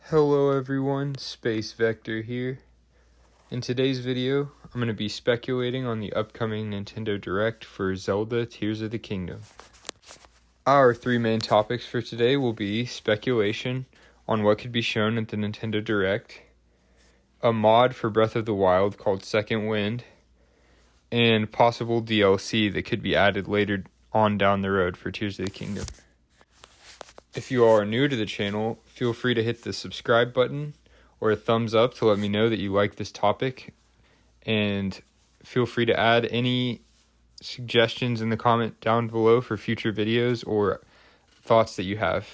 Hello everyone, SpaceVector here. In today's video, I'm going to be speculating on the upcoming Nintendo Direct for Zelda Tears of the Kingdom. Our three main topics for today will be speculation on what could be shown at the Nintendo Direct, a mod for Breath of the Wild called Second Wind, and possible DLC that could be added later on down the road for Tears of the Kingdom. If you are new to the channel, feel free to hit the subscribe button or a thumbs up to let me know that you like this topic, and feel free to add any suggestions in the comment down below for future videos or thoughts that you have.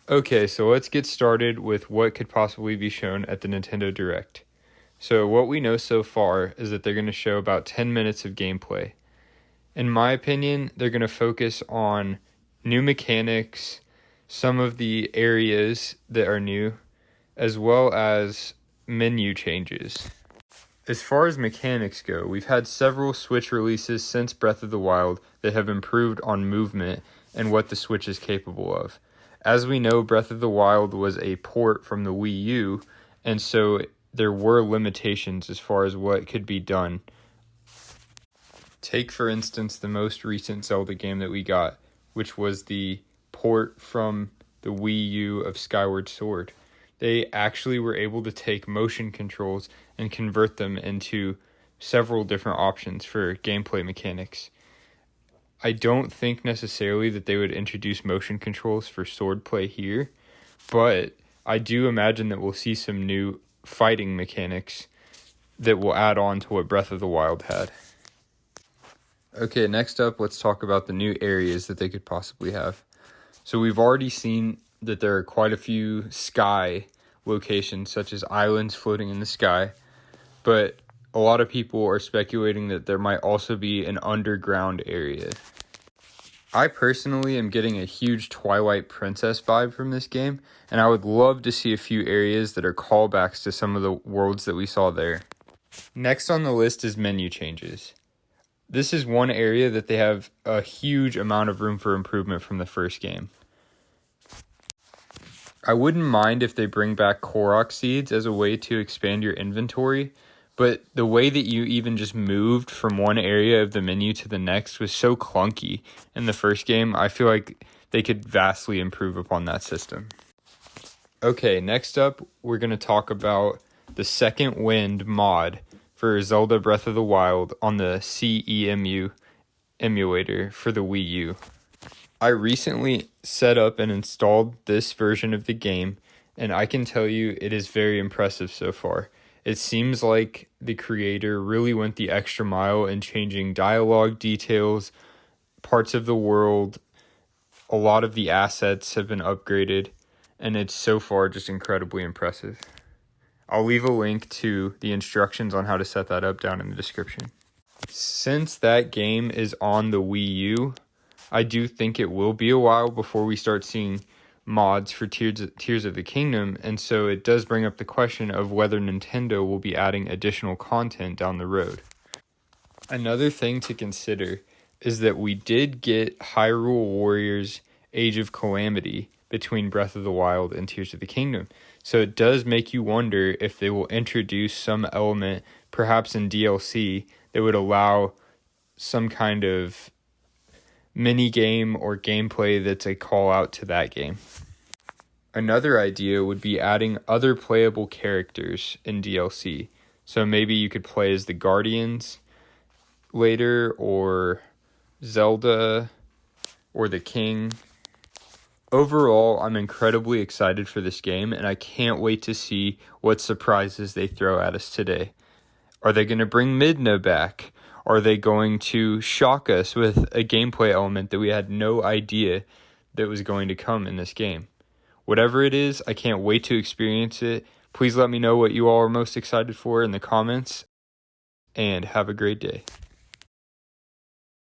Okay, so let's get started with what could possibly be shown at the Nintendo Direct. So what we know so far is that they're going to show about 10 minutes of gameplay. In my opinion, they're going to focus on new mechanics, some of the areas that are new, as well as menu changes. As far as mechanics go, we've had several Switch releases since Breath of the Wild that have improved on movement and what the Switch is capable of. As we know, Breath of the Wild was a port from the Wii U, and so there were limitations as far as what could be done. Take, for instance, the most recent Zelda game that we got, which was the port from the Wii U of Skyward Sword. They actually were able to take motion controls and convert them into several different options for gameplay mechanics. I don't think necessarily that they would introduce motion controls for swordplay here, but I do imagine that we'll see some new fighting mechanics that will add on to what Breath of the Wild had. Okay, next up, let's talk about the new areas that they could possibly have. So we've already seen that there are quite a few sky locations, such as islands floating in the sky, but a lot of people are speculating that there might also be an underground area. I personally am getting a huge Twilight Princess vibe from this game, and I would love to see a few areas that are callbacks to some of the worlds that we saw there. Next on the list is menu changes. This is one area that they have a huge amount of room for improvement from the first game. I wouldn't mind if they bring back Korok seeds as a way to expand your inventory, but the way that you even just moved from one area of the menu to the next was so clunky in the first game. I feel like they could vastly improve upon that system. Okay, next up, we're going to talk about the Second Wind mod for Zelda Breath of the Wild on the Cemu emulator for the Wii U. I recently set up and installed this version of the game, and I can tell you it is very impressive so far. It seems like the creator really went the extra mile in changing dialogue details, parts of the world. A lot of the assets have been upgraded, and it's so far just incredibly impressive. I'll leave a link to the instructions on how to set that up down in the description. Since that game is on the Wii U, I do think it will be a while before we start seeing mods for Tears of the Kingdom, and so it does bring up the question of whether Nintendo will be adding additional content down the road. Another thing to consider is that we did get Hyrule Warriors Age of Calamity between Breath of the Wild and Tears of the Kingdom. So it does make you wonder if they will introduce some element, perhaps in DLC, that would allow some kind of mini game or gameplay that's a call out to that game. Another idea would be adding other playable characters in DLC. So maybe you could play as the Guardians later, or Zelda, or the King. Overall, I'm incredibly excited for this game, and I can't wait to see what surprises they throw at us today. Are they going to bring Midna back? Are they going to shock us with a gameplay element that we had no idea that was going to come in this game? Whatever it is, I can't wait to experience it. Please let me know what you all are most excited for in the comments, and have a great day.